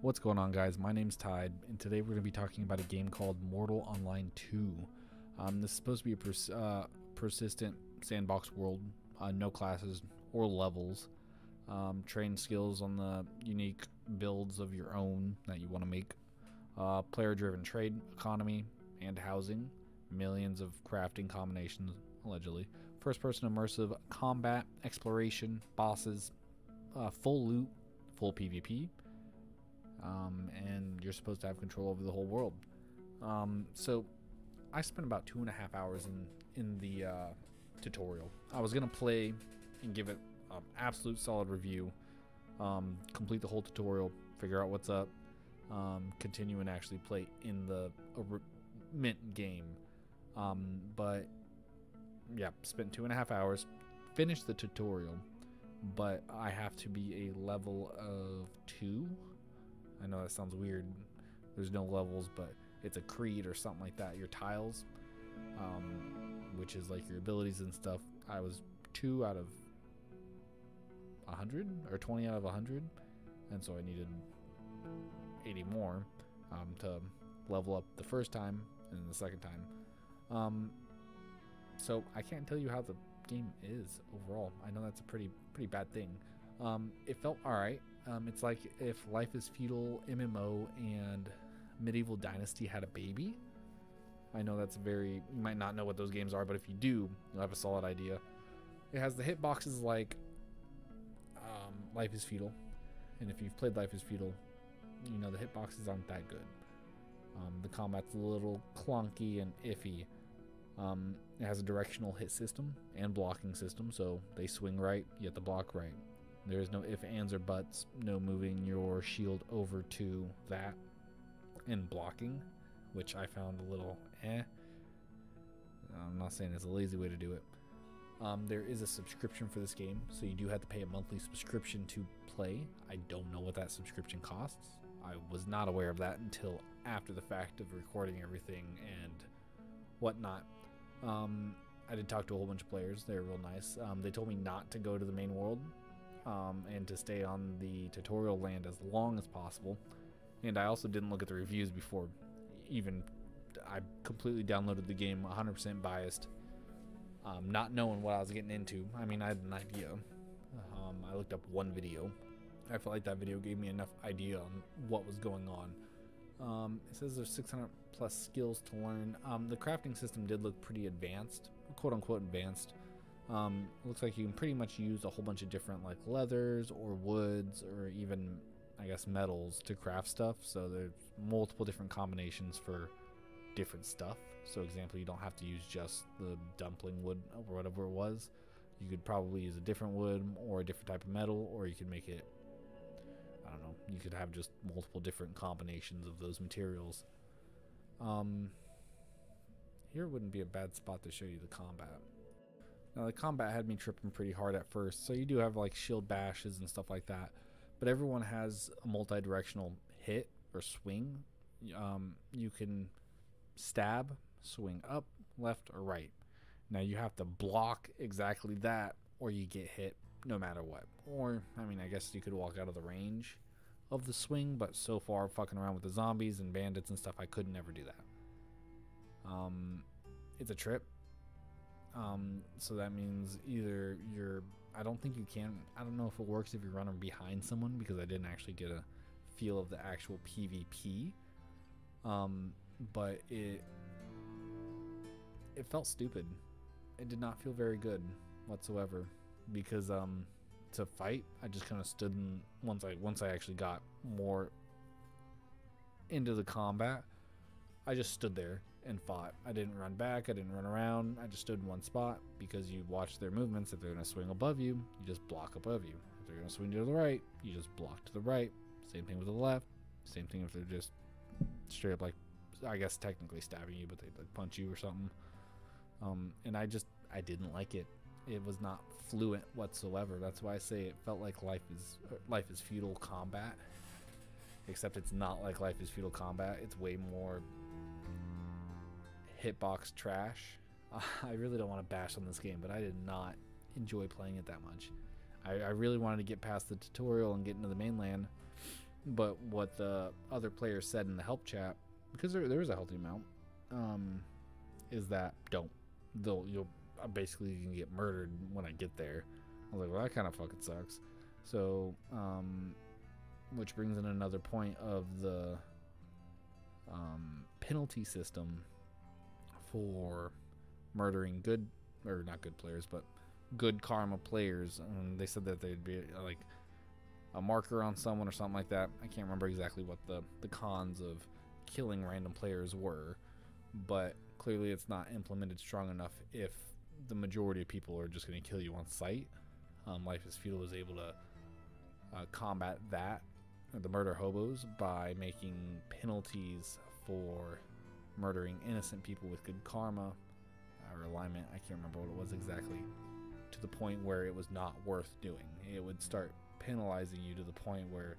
What's going on, guys? My name's Tide, and today we're going to be talking about a game called Mortal Online 2. This is supposed to be a persistent sandbox world, no classes or levels. Train skills on the unique builds of your own that you want to make. Player-driven trade, economy, and housing. Millions of crafting combinations, allegedly. First-person immersive combat, exploration, bosses, full loot, full PvP. And you're supposed to have control over the whole world. So I spent about 2.5 hours in the tutorial. I was gonna play and give it an absolute solid review, complete the whole tutorial, figure out what's up, continue and actually play in the mint game. But yeah, spent 2.5 hours, finished the tutorial, but I have to be a level of 2. I know that sounds weird. There's no levels, but it's a creed or something like that. Your tiles, which is like your abilities and stuff. I was 2 out of 100 or 20 out of 100, and so I needed 80 more to level up the first time and then the second time. So I can't tell you how the game is overall. I know that's a pretty bad thing. It felt alright. It's like if Life is Feudal MMO and Medieval Dynasty had a baby. I know that's you might not know what those games are, but if you do, you'll have a solid idea. It has the hitboxes like Life is Feudal, and if you've played Life is Feudal, you know the hitboxes aren't that good. The combat's a little clunky and iffy. It has a directional hit system and blocking system, so they swing right, you have to block right. There is no ifs, ands, or buts, no moving your shield over to that and blocking, which I found a little I'm not saying it's a lazy way to do it. There is a subscription for this game, so you do have to pay a monthly subscription to play. I don't know what that subscription costs. I was not aware of that until after the fact of recording everything and whatnot. I did talk to a whole bunch of players. They were real nice. They told me not to go to the main world, and to stay on the tutorial land as long as possible. And I also didn't look at the reviews before I completely downloaded the game 100% biased, not knowing what I was getting into. I mean, I had an idea. I looked up one video. I felt like that video gave me enough idea on what was going on. It says there's 600 plus skills to learn. The crafting system did look pretty advanced, quote unquote advanced. Looks like you can pretty much use a whole bunch of different like leathers or woods or even I guess metals to craft stuff. So there's multiple different combinations for different stuff. So example, you don't have to use just the dumpling wood or whatever it was. You could probably use a different wood or a different type of metal, or you could make it, I don't know, you could have just multiple different combinations of those materials. Here wouldn't be a bad spot to show you the combat. Now the combat had me tripping pretty hard at first, so you do have like shield bashes and stuff like that, but everyone has a multi-directional hit or swing. You can stab, swing up, left, or right. Now you have to block exactly that or you get hit no matter what. Or, I mean, I guess you could walk out of the range of the swing, but so far fucking around with the zombies and bandits and stuff, I could never do that. It's a trip. So that means either I don't think you can, I don't know if it works if you're running behind someone, because I didn't actually get a feel of the actual PvP. But it felt stupid. It did not feel very good whatsoever, because to fight, I just kind of stood and once I actually got more into the combat, I just stood there and fought. I didn't run back, I didn't run around, I just stood in one spot, because you watch their movements. If they're going to swing above you, you just block above you. If they're going to swing to the right, you just block to the right. Same thing with the left. Same thing if they're just straight up, like, I guess technically stabbing you, but they like punch you or something. And I didn't like it. It was not fluent whatsoever. That's why I say it felt like Life is Feudal combat, except it's not like Life is Feudal combat. It's way more hitbox trash. I really don't want to bash on this game, but I did not enjoy playing it that much. I really wanted to get past the tutorial and get into the mainland, But what the other players said in the help chat, because there is a healthy amount, is that you'll basically you can get murdered when I get there. I was like, well, that kind of fucking sucks. So, which brings in another point of the penalty system for murdering good, or not good players, but good karma players. They said that they'd be like a marker on someone or something like that. I can't remember exactly what the cons of killing random players were, but clearly it's not implemented strong enough if the majority of people are just going to kill you on sight. Life is Feudal was able to combat that, the murder hobos, by making penalties for murdering innocent people with good karma or alignment. I can't remember what it was exactly, to the point where it was not worth doing. It would start penalizing you to the point where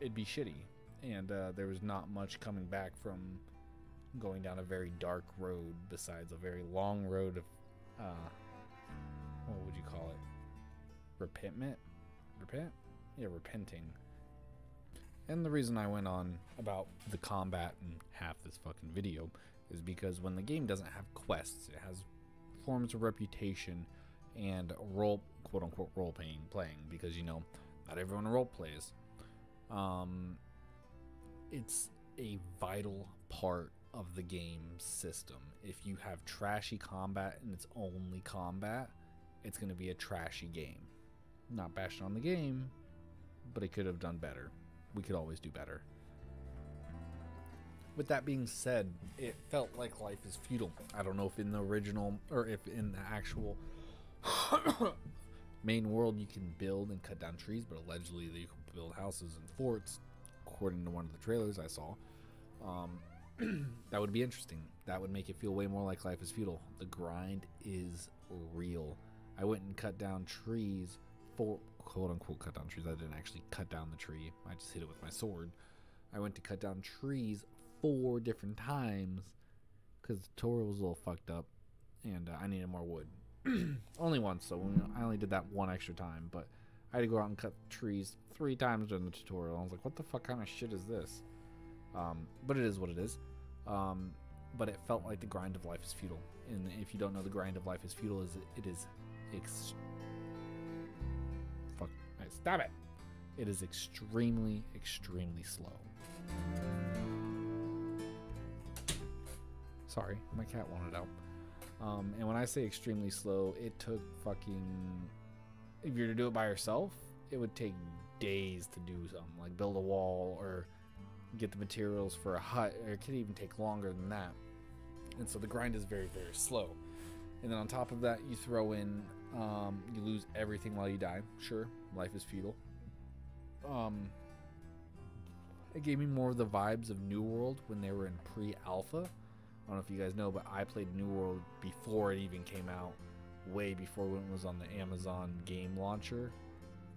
it'd be shitty, and there was not much coming back from going down a very dark road besides a very long road of what would you call it? Repenting. And the reason I went on about the combat in half this fucking video is because when the game doesn't have quests, it has forms of reputation and quote unquote role playing, because not everyone role plays. It's a vital part of the game system. If you have trashy combat and it's only combat, it's going to be a trashy game. Not bashing on the game, but it could have done better. We could always do better. With that being said, it felt like Life is Feudal. I don't know if in the original or if in the actual main world you can build and cut down trees, but allegedly you can build houses and forts, according to one of the trailers I saw. That would be interesting. That would make it feel way more like Life is Feudal. The grind is real. I went and cut down trees for quote unquote cut down trees. I didn't actually cut down the tree. I just hit it with my sword. I went to cut down trees 4 different times because the tutorial was a little fucked up and I needed more wood. Only once, so I only did that one extra time, but I had to go out and cut trees 3 times during the tutorial. I was like, what the fuck kind of shit is this? But it is what it is. But it felt like the grind of Life is Feudal. And if you don't know, the grind of Life is Feudal is stop it. It is extremely, extremely slow. Sorry, my cat wanted out. And when I say extremely slow, it took fucking... If you were to do it by yourself, it would take days to do something, like build a wall or get the materials for a hut, or it could even take longer than that. And so the grind is very, very slow. And then on top of that, you throw in, you lose everything while you die. Sure, Life is Feudal. It gave me more of the vibes of New World when they were in pre-alpha. I don't know if you guys know, but I played New World before it even came out, way before when it was on the Amazon game launcher,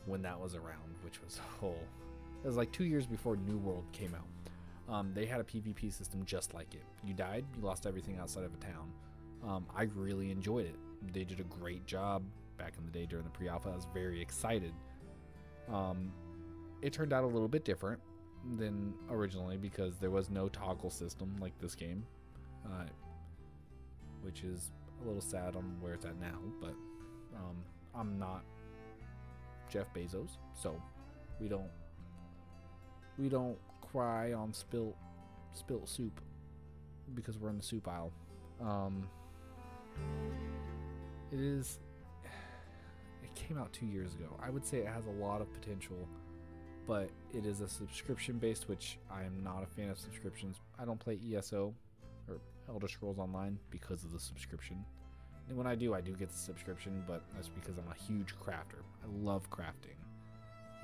when that was around, which was it was like 2 years before New World came out. They had a PvP system just like it. You died, you lost everything outside of a town. I really enjoyed it. They did a great job back in the day during the pre-alpha. I was very excited. It turned out a little bit different than originally because there was no toggle system like this game, which is a little sad on where it's at now, but I'm not Jeff Bezos, so we don't cry on spilt soup because we're in the soup aisle. It came out 2 years ago. I would say it has a lot of potential, but it is a subscription based, which I am not a fan of subscriptions. I don't play ESO or Elder Scrolls Online because of the subscription. And when I do get the subscription, but that's because I'm a huge crafter. I love crafting,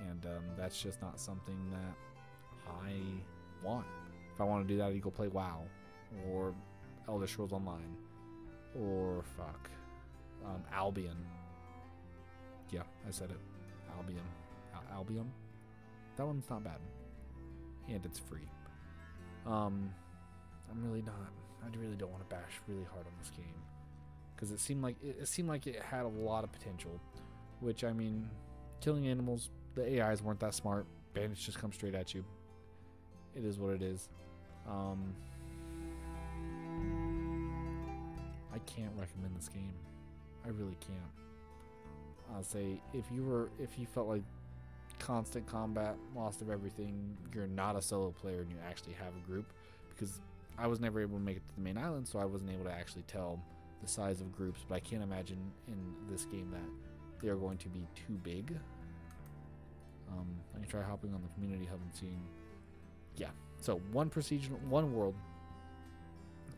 and that's just not something that I want. If I want to do that, I'd go play WoW or Elder Scrolls Online or Albion. Yeah, I said it. Albion. Albion? That one's not bad. And it's free. I really don't want to bash really hard on this game. Because it seemed like it had a lot of potential. Which, I mean, killing animals, the AIs weren't that smart. bandits just come straight at you. It is what it is. I can't recommend this game. I really can't. I'll say if you felt like constant combat, lost of everything, you're not a solo player and you actually have a group, because I was never able to make it to the main island, so I wasn't able to actually tell the size of groups, but I can't imagine in this game that they are going to be too big. I can try hopping on the community hub and seeing. Yeah, so one world.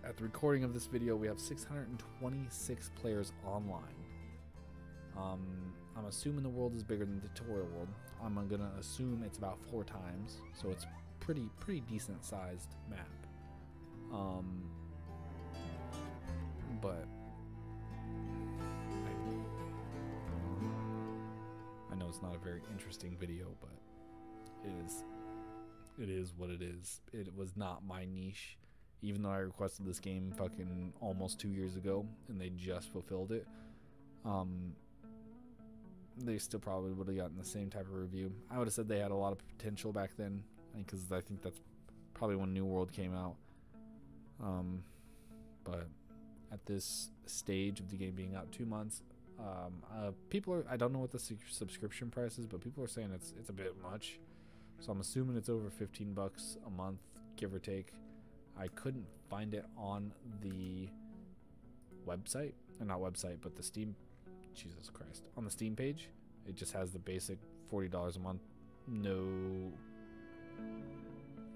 At the recording of this video, we have 626 players online. I'm assuming the world is bigger than the tutorial world. I'm gonna assume it's about 4 times, so it's pretty decent sized map. But I know it's not a very interesting video, but it is what it is. It was not my niche, even though I requested this game fucking almost 2 years ago and they just fulfilled it. They still probably would have gotten the same type of review. I would have said they had a lot of potential back then, because I think that's probably when New World came out. But at this stage of the game being out 2 months, people are, I don't know what the subscription price is, but people are saying it's a bit much. So I'm assuming it's over 15 bucks a month, give or take. I couldn't find it on the website, or not website, but the Steam, Jesus Christ, on the Steam page. It just has the basic $40 a month.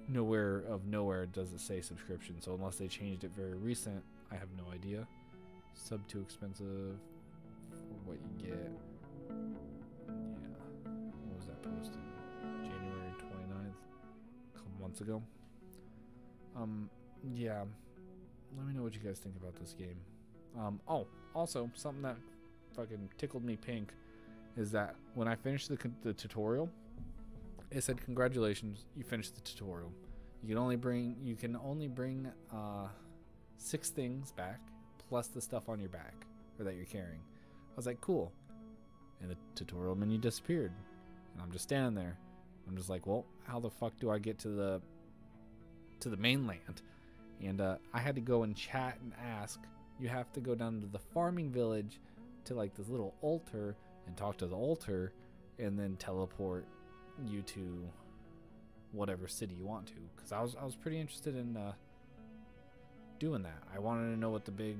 Nowhere does it say subscription. So unless they changed it very recent, I have no idea. Sub too expensive for what you get. Yeah. What was that posted? January 29th, a couple months ago. Yeah. Let me know what you guys think about this game. Oh, also something that fucking tickled me pink is that when I finished the tutorial, it said, "Congratulations, you finished the tutorial. You can only bring 6 things back, plus the stuff on your back or that you're carrying." I was like, cool. And the tutorial menu disappeared, and I'm just standing there. I'm just like, well, how the fuck do I get to the mainland? And I had to go and chat and ask. You have to go down to the farming village to like this little altar and talk to the altar, and then teleport you to whatever city you want to. Because I was pretty interested in doing that. I wanted to know what the big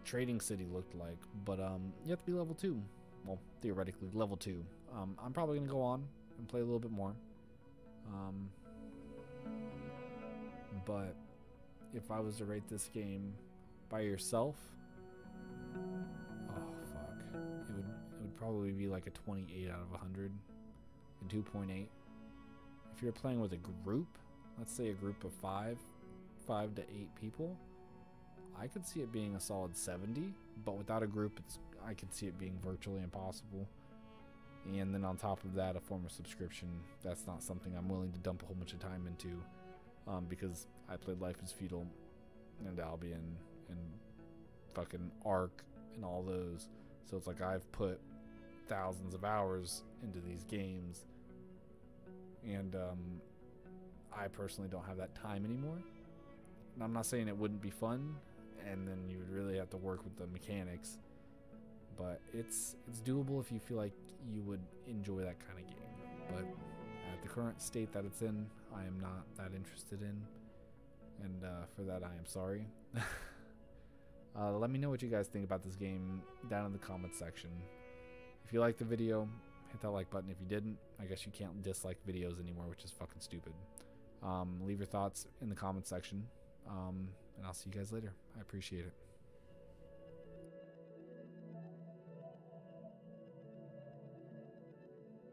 trading city looked like, but you have to be level 2. Well, theoretically level 2. I'm probably gonna go on and play a little bit more. But if I was to rate this game by yourself, oh fuck, it would probably be like a 28 out of 100, and 2.8. If you're playing with a group, let's say a group of 5 to 8 people, I could see it being a solid 70. But without a group, I could see it being virtually impossible. And then on top of that, a form of subscription. That's not something I'm willing to dump a whole bunch of time into, because I played Life is Feudal and Albion and fucking Ark and all those. So it's like I've put thousands of hours into these games, and I personally don't have that time anymore. And I'm not saying it wouldn't be fun, and then you would really have to work with the mechanics, but it's doable if you feel like you would enjoy that kind of game. But at the current state that it's in, I am not that interested in, and for that I am sorry. Let me know what you guys think about this game down in the comments section. If you liked the video, hit that like button. If you didn't, I guess you can't dislike videos anymore, which is fucking stupid. Leave your thoughts in the comments section, and I'll see you guys later. I appreciate it.